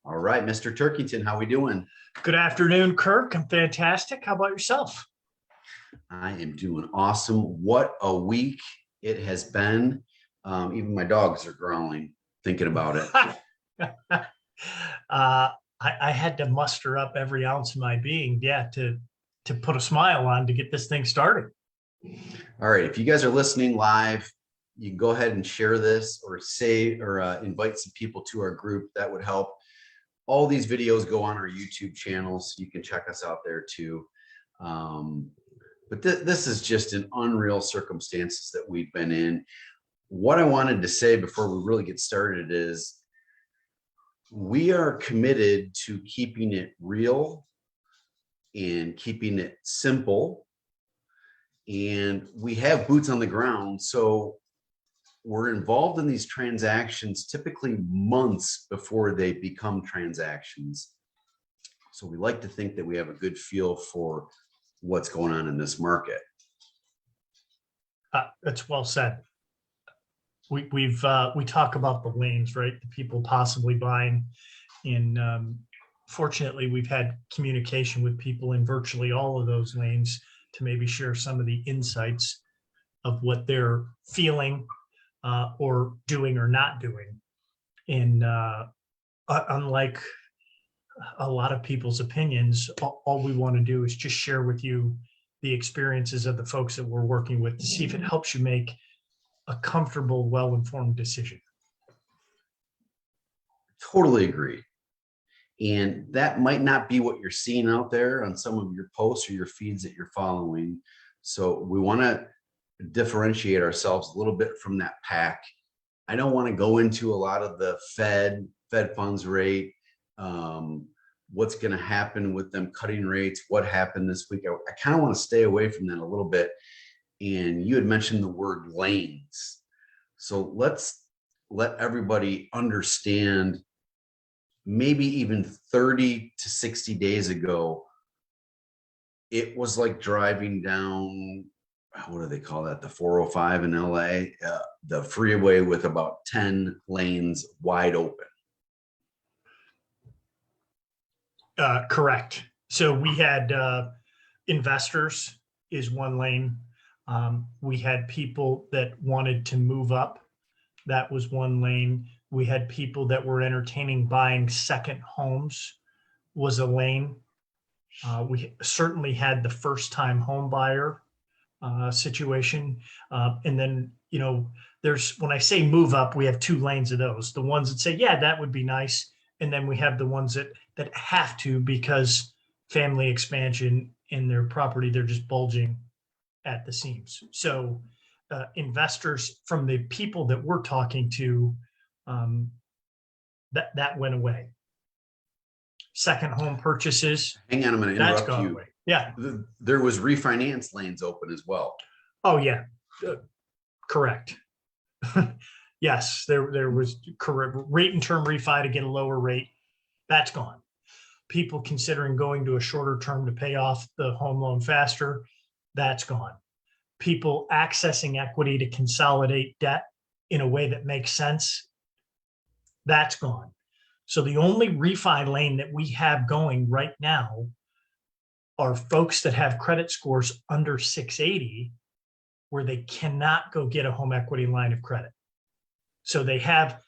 All right, Mr. Turkington, how we doing? Good afternoon, Kirk. I'm fantastic. How about yourself? I am doing awesome. What a week it has been. Even my dogs are growling thinking about it. I had to muster up every ounce of my being, to put a smile on to get this thing started. All right, if you guys are listening live, you can go ahead and share this or invite some people to our group. That would help. All these videos go on our YouTube channel, so you can check us out there too. But this is just an unreal circumstances that we've been in. What I wanted to say before we really get started is we are committed to keeping it real and keeping it simple. And we have boots on the ground. So we're involved in these transactions typically months before they become transactions. So we like to think that we have a good feel for what's going on in this market. That's well said. We talk about the lanes, right? The people possibly buying in. Fortunately, we've had communication with people in virtually all of those lanes to maybe share some of the insights of what they're feeling or doing or not doing. And unlike a lot of people's opinions, all we want to do is just share with you the experiences of the folks that we're working with to see if it helps you make a comfortable, well-informed decision. Totally agree. And that might not be what you're seeing out there on some of your posts or your feeds that you're following. So we want to differentiate ourselves a little bit from that pack. I don't want to go into a lot of the Fed funds rate, what's going to happen with them cutting rates, what happened this week. I kind of want to stay away from that a little bit. And you had mentioned the word lanes. So let's let everybody understand, maybe even 30 to 60 days ago, it was like driving down, what do they call that? The 405 in LA, the freeway with about 10 lanes wide open. Correct. So we had investors is one lane. We had people that wanted to move up. That was one lane. We had people that were entertaining buying second homes was a lane. We certainly had the first-time home buyer situation. And then, when I say move up, we have two lanes of those. The ones that say, yeah, that would be nice. And then we have the ones that have to because family expansion in their property, they're just bulging at the seams. So investors, from the people that we're talking to, that went away. Second home purchases. Hang on, I'm going to interrupt you. Away. Yeah. There was refinance lanes open as well. Oh yeah, correct. Yes, there was correct rate and term refi to get a lower rate. That's gone. People considering going to a shorter term to pay off the home loan faster. That's gone. People accessing equity to consolidate debt in a way that makes sense. That's gone. So the only refi lane that we have going right now are folks that have credit scores under 680 where they cannot go get a home equity line of credit. So they have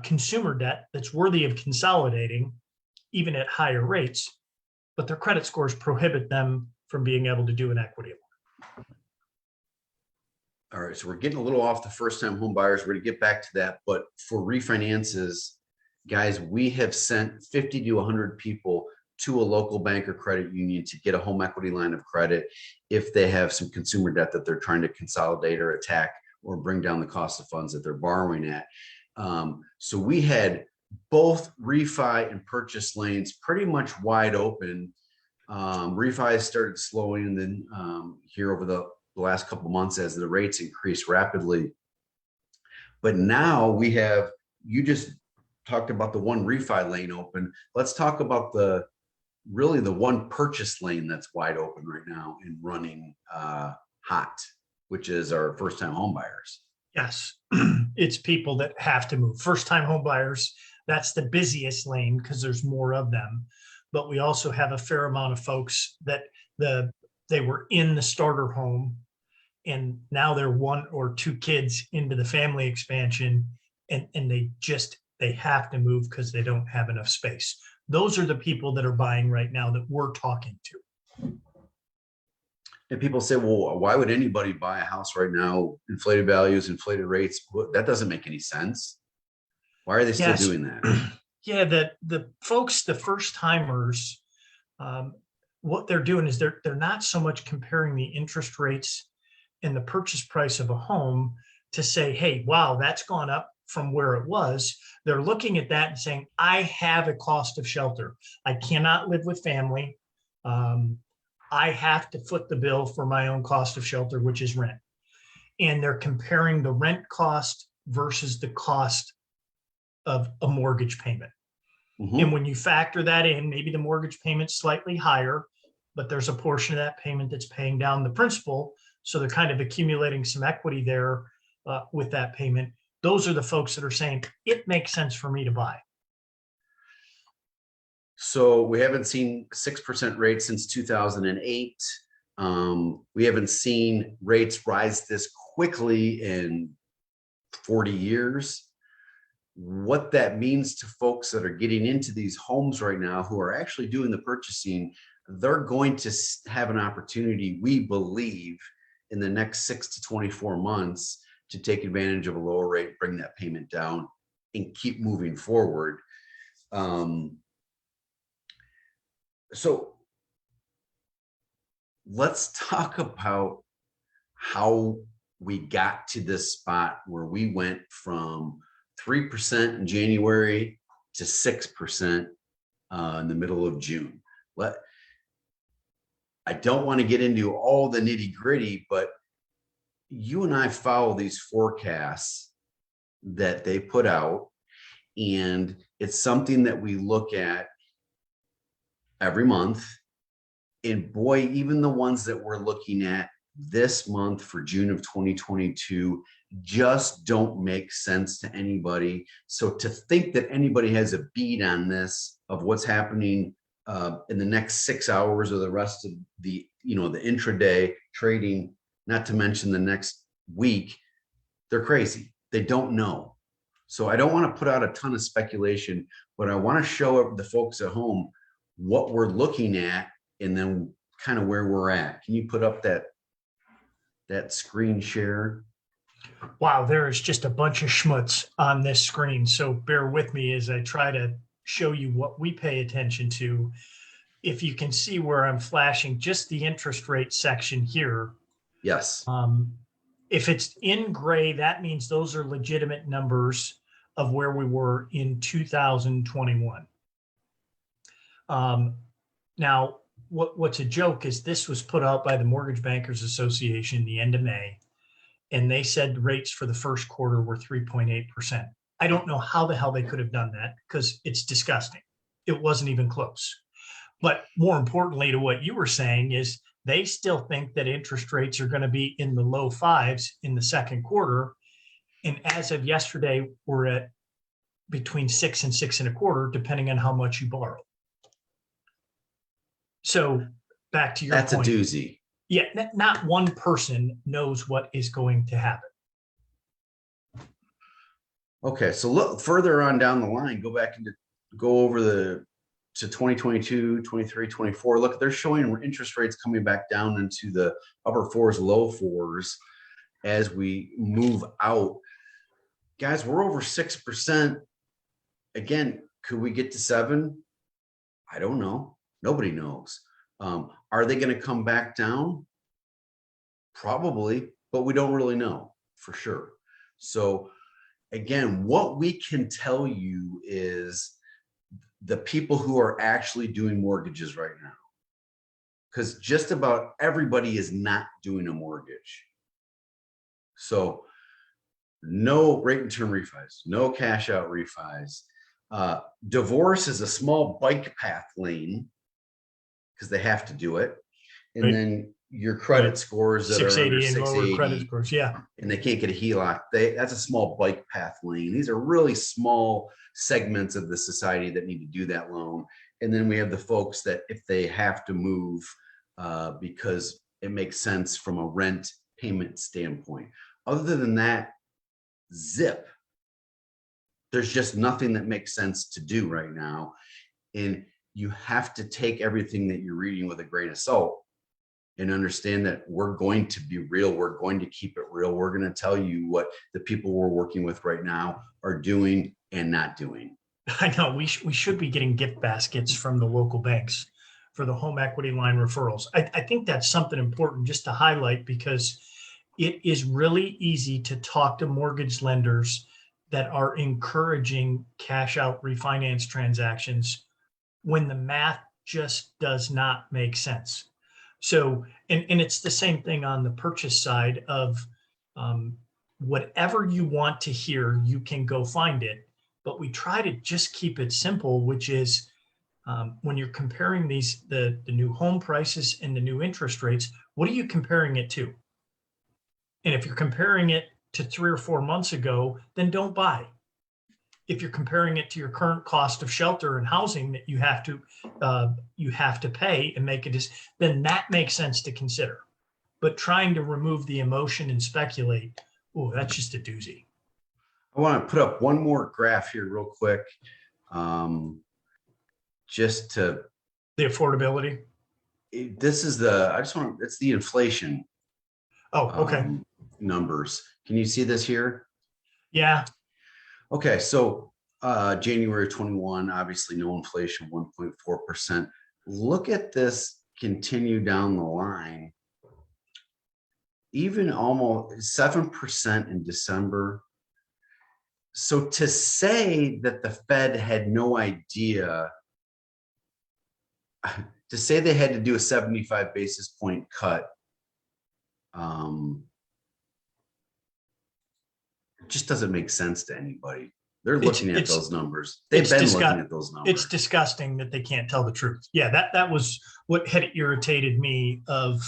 consumer debt that's worthy of consolidating even at higher rates, but their credit scores prohibit them from being able to do an equity loan. All right, so we're getting a little off the first-time home buyers. We're going to get back to that. But for refinances, guys, we have sent 50 to 100 people to a local bank or credit union to get a home equity line of credit if they have some consumer debt that they're trying to consolidate or attack or bring down the cost of funds that they're borrowing at. So we had both refi and purchase lanes pretty much wide open. Refi started slowing, and then here over the last couple of months as the rates increased rapidly. But now we have, you just talked about the one refi lane open. Let's talk about the one purchase lane that's wide open right now and running hot, which is our first-time home buyers. Yes, it's people that have to move. First-time home buyers That's the busiest lane because there's more of them. But we also have a fair amount of folks that they were in the starter home and now they're one or two kids into the family expansion, and they have to move because they don't have enough space. Those are the people that are buying right now that we're talking to. And people say, well, why would anybody buy a house right now? Inflated values, inflated rates. That doesn't make any sense. Why are they still Yes. doing that? Yeah, the folks, the first timers, what they're doing is they're not so much comparing the interest rates and the purchase price of a home to say, hey, wow, that's gone up from where it was. They're looking at that and saying, I have a cost of shelter. I cannot live with family. I have to foot the bill for my own cost of shelter, which is rent. And they're comparing the rent cost versus the cost of a mortgage payment. Mhm. And when you factor that in, maybe the mortgage payment's slightly higher, but there's a portion of that payment that's paying down the principal. So they're kind of accumulating some equity there with that payment. Those are the folks that are saying, it makes sense for me to buy. So we haven't seen 6% rates since 2008. We haven't seen rates rise this quickly in 40 years. What that means to folks that are getting into these homes right now who are actually doing the purchasing, they're going to have an opportunity, we believe, in the next 6 to 24 months to take advantage of a lower rate, bring that payment down, and keep moving forward. So let's talk about how we got to this spot where we went from 3% in January to 6% in the middle of June. I don't want to get into all the nitty gritty, but you and I follow these forecasts that they put out, and it's something that we look at every month. And boy, even the ones that we're looking at this month for June of 2022 just don't make sense to anybody. So to think that anybody has a beat on this of what's happening in the next 6 hours or the rest of the intraday trading, not to mention the next week, they're crazy. They don't know. So I don't want to put out a ton of speculation, but I want to show the folks at home what we're looking at and then kind of where we're at. Can you put up that screen share? Wow, there is just a bunch of schmutz on this screen. So bear with me as I try to show you what we pay attention to. If you can see where I'm flashing just the interest rate section here. Yes. If it's in gray, that means those are legitimate numbers of where we were in 2021. Now, what's a joke is this was put out by the Mortgage Bankers Association the end of May, and they said rates for the first quarter were 3.8%. I don't know how the hell they could have done that because it's disgusting. It wasn't even close. But more importantly to what you were saying is they still think that interest rates are going to be in the low fives in the second quarter. And as of yesterday, we're at between 6 and 6.25, depending on how much you borrow. So back to your That's point. a doozy. Yeah, not one person knows what is going to happen. Okay, so look further on down the line, go over to 2022, 23, 24. Look, they're showing interest rates coming back down into the upper fours, low fours as we move out. Guys, we're over 6%. Again, could we get to 7? I don't know. Nobody knows. Are they going to come back down? Probably, but we don't really know for sure. So again, what we can tell you is the people who are actually doing mortgages right now, because just about everybody is not doing a mortgage. So no rate and term refis, no cash out refis. Divorce is a small bike path lane because they have to do it. And Right. then your credit scores that are under 680 and lower credit 680 scores. Yeah. and they can't get a HELOC. That's a small bike path lane. These are really small segments of the society that need to do that loan. And then we have the folks that if they have to move because it makes sense from a rent payment standpoint. Other than that, zip. There's just nothing that makes sense to do right now. And you have to take everything that you're reading with a grain of salt and understand that we're going to be real. We're going to keep it real. We're going to tell you what the people we're working with right now are doing and not doing. I know we should be getting gift baskets from the local banks for the home equity line referrals. I think that's something important just to highlight, because it is really easy to talk to mortgage lenders that are encouraging cash out refinance transactions when the math just does not make sense. So, and it's the same thing on the purchase side of whatever you want to hear, you can go find it. But we try to just keep it simple, which is when you're comparing the new home prices and the new interest rates, what are you comparing it to? And if you're comparing it to 3 or 4 months ago, then don't buy. If you're comparing it to your current cost of shelter and housing that you have to pay and make it, then that makes sense to consider. But trying to remove the emotion and speculate, oh, that's just a doozy. I want to put up one more graph here real quick. Just to the affordability. This is it's the inflation. Oh, okay. Numbers. Can you see this here? Yeah. Okay, so January 21, obviously no inflation, 1.4%. Look at this continue down the line. Even almost 7% in December. So to say that the Fed had no idea, to say they had to do a 75 basis point cut, it just doesn't make sense to anybody. They're looking at those numbers. They've been looking at those numbers. It's disgusting that they can't tell the truth. Yeah, that was what had irritated me of,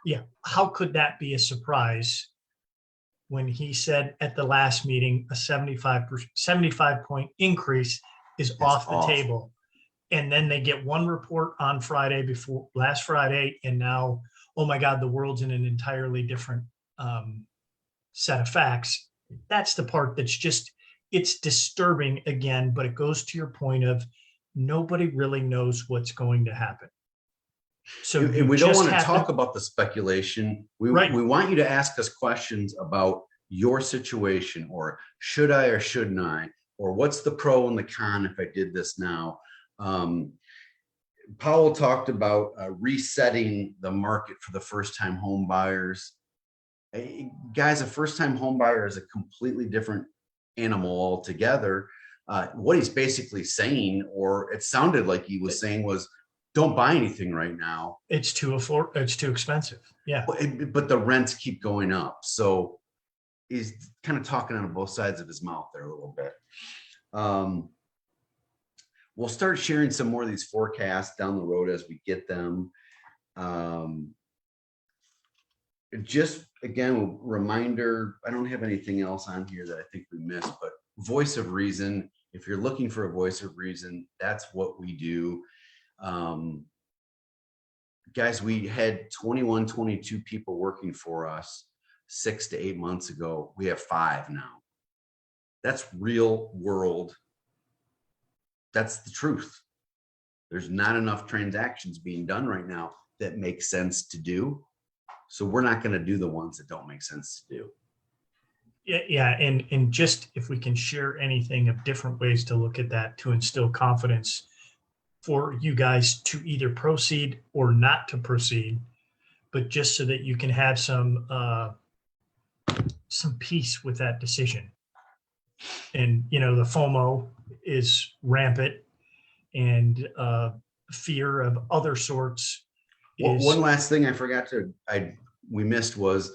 yeah, how could that be a surprise when he said at the last meeting a 75 point increase is off the table. And then they get one report on Friday before last Friday. And now, oh my God, the world's in an entirely different set of facts. That's the part that's just, it's disturbing again, but it goes to your point of nobody really knows what's going to happen. So we don't want to talk about the speculation. We want you to ask us questions about your situation, or should I or shouldn't I, or what's the pro and the con if I did this now. Powell talked about resetting the market for the first-time home buyers. Guys, a first-time home buyer is a completely different animal altogether. What he's basically saying, or it sounded like he was saying, was don't buy anything right now. It's too expensive. Yeah. But the rents keep going up. So he's kind of talking out of both sides of his mouth there a little bit. We'll start sharing some more of these forecasts down the road as we get them. Just again, reminder, I don't have anything else on here that I think we missed, but voice of reason. If you're looking for a voice of reason, that's what we do. Guys, we had 21, 22 people working for us 6 to 8 months ago. We have 5 now. That's real world. That's the truth. There's not enough transactions being done right now that make sense to do. So we're not going to do the ones that don't make sense to do. Yeah. And just if we can share anything of different ways to look at that to instill confidence for you guys to either proceed or not to proceed, but just so that you can have some peace with that decision. And, the FOMO is rampant, and fear of other sorts. One last thing I forgot we missed was,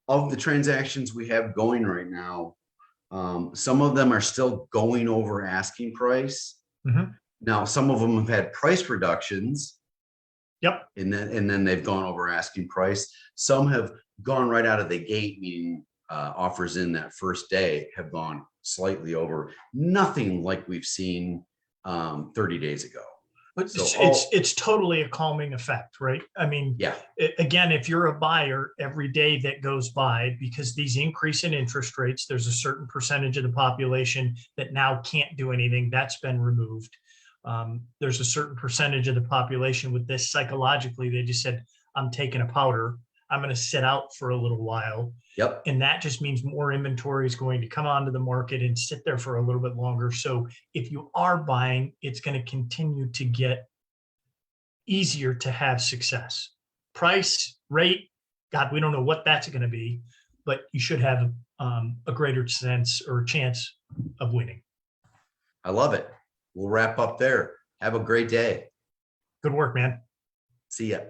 of the transactions we have going right now, some of them are still going over asking price. Mm-hmm. Now, some of them have had price reductions, Yep. and then they've gone over asking price. Some have gone right out of the gate, meaning offers in that first day have gone slightly over. Nothing like we've seen 30 days ago. But So it's totally a calming effect, right? I mean, yeah, again, if you're a buyer, every day that goes by, because these increase in interest rates, there's a certain percentage of the population that now can't do anything. That's been removed. There's a certain percentage of the population with this psychologically, they just said, I'm taking a powder. I'm going to sit out for a little while. yep. And that just means more inventory is going to come onto the market and sit there for a little bit longer. So if you are buying, it's going to continue to get easier to have success. Price, rate, God, we don't know what that's going to be, but you should have a greater sense or chance of winning. I love it. We'll wrap up there. Have a great day. Good work, man. See ya.